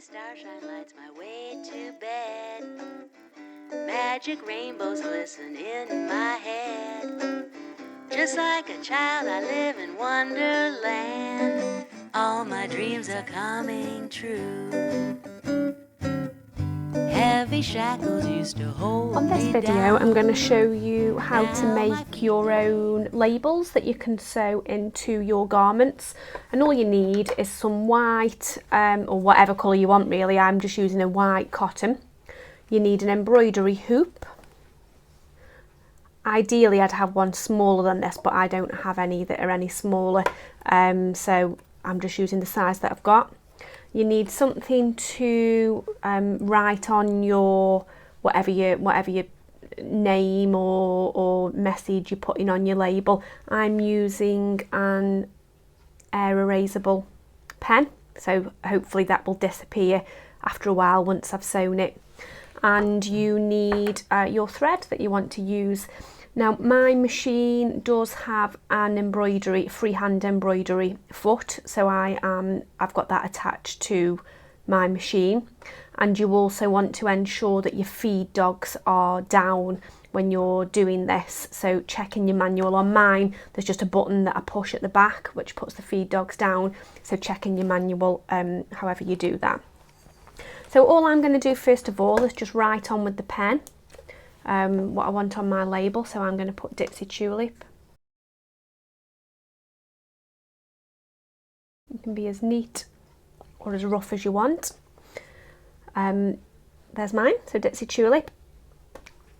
starshine lights my way to bed. Magic rainbows glisten in my head. Just like a child, I live in Wonderland. All my dreams are coming true. Heavy shackles used to hold On this me video, down. I'm going to show you how to make your own labels that you can sew into your garments. And all you need is some white, or whatever colour you want really. I'm just using a white cotton. You need an embroidery hoop. Ideally I'd have one smaller than this, but I don't have any that are any smaller, so I'm just using the size that I've got. You need something to write on your whatever your name or message you're putting on your label. I'm using an air erasable pen, so hopefully that will disappear after a while once I've sewn it. And you need your thread that you want to use. Now my machine does have an embroidery, freehand embroidery foot, so I've got that attached to my machine. And you also want to ensure that your feed dogs are down when you're doing this, so check in your manual. On mine there's just a button that I push at the back which puts the feed dogs down, so check in your manual however you do that. So all I'm going to do first of all is just write on with the pen what I want on my label. So I'm going to put Ditsy Tulip. You can be as neat or as rough as you want. There's mine, so Ditsy Tulip.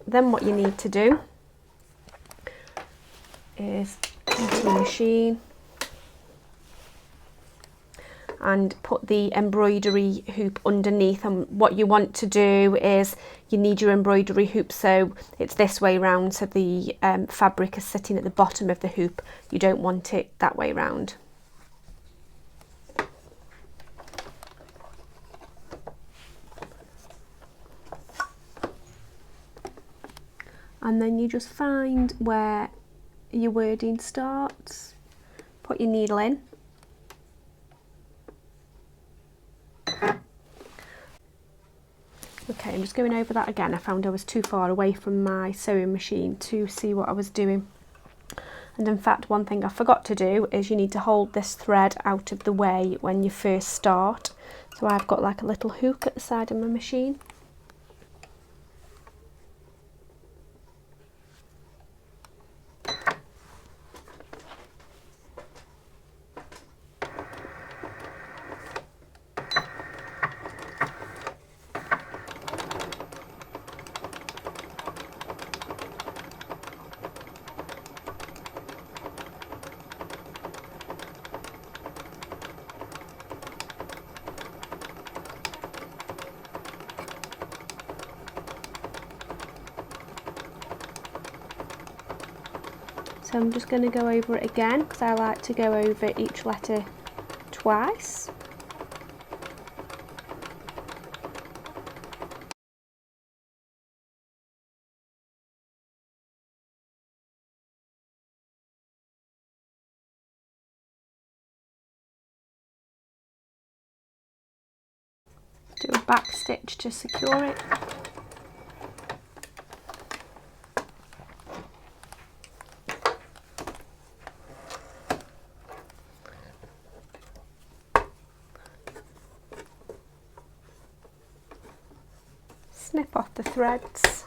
Then what you need to do is into the machine and put the embroidery hoop underneath. And what you want to do is you need your embroidery hoop so it's this way round, so the fabric is sitting at the bottom of the hoop. You don't want it that way round. And then you just find where your wording starts, put your needle in. Okay, I'm just going over that again. I found I was too far away from my sewing machine to see what I was doing. And in fact, one thing I forgot to do is you need to hold this thread out of the way when you first start. So I've got like a little hook at the side of my machine. So I'm just going to go over it again because I like to go over each letter twice. Do a back stitch to secure it. Snip off the threads.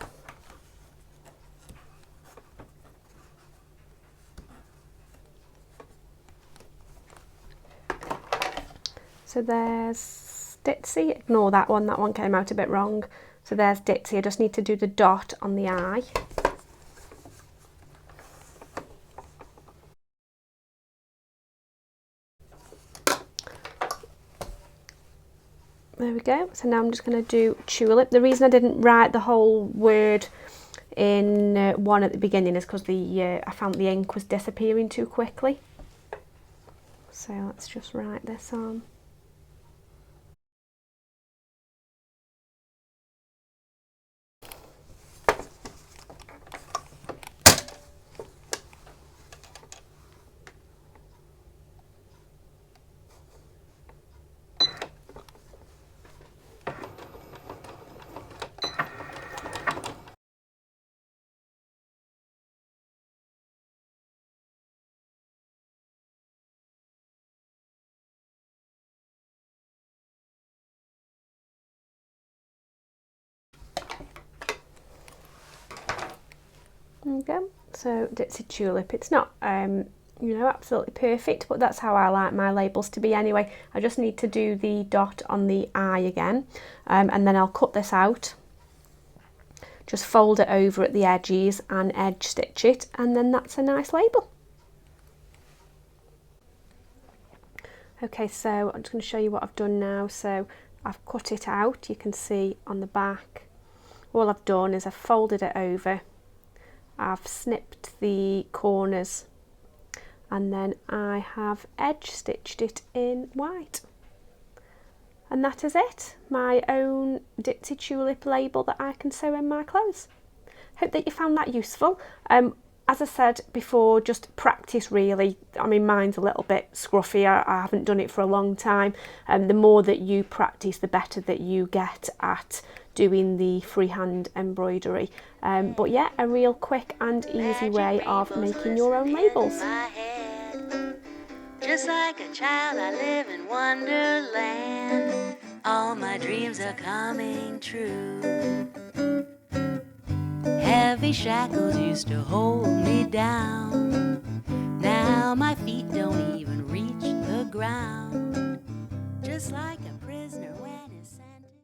So there's Ditsy, ignore that one came out a bit wrong. So there's Ditsy, I just need to do the dot on the eye. There we go. So now I'm just going to do tulip. The reason I didn't write the whole word in one at the beginning is because I found the ink was disappearing too quickly. So let's just write this on. There you go. So Ditsy Tulip. It's not, you know, absolutely perfect, but that's how I like my labels to be anyway. I just need to do the dot on the eye again, and then I'll cut this out. Just fold it over at the edges and edge stitch it, and then that's a nice label. Okay, so I'm just going to show you what I've done now. So I've cut it out. You can see on the back, all I've done is I've folded it over, I've snipped the corners, and then I have edge stitched it in white. And that is it, my own Ditsy Tulip label that I can sew in my clothes. Hope that you found that useful. As I said before, just practice really. I mean, mine's a little bit scruffy. I haven't done it for a long time. The more that you practice, the better that you get at doing the freehand embroidery. But yeah, a real quick and easy way of making your own labels. Just like a child, I live in Wonderland. All my dreams are coming true. Heavy shackles used to hold me down. Now my feet don't even reach the ground. Just like a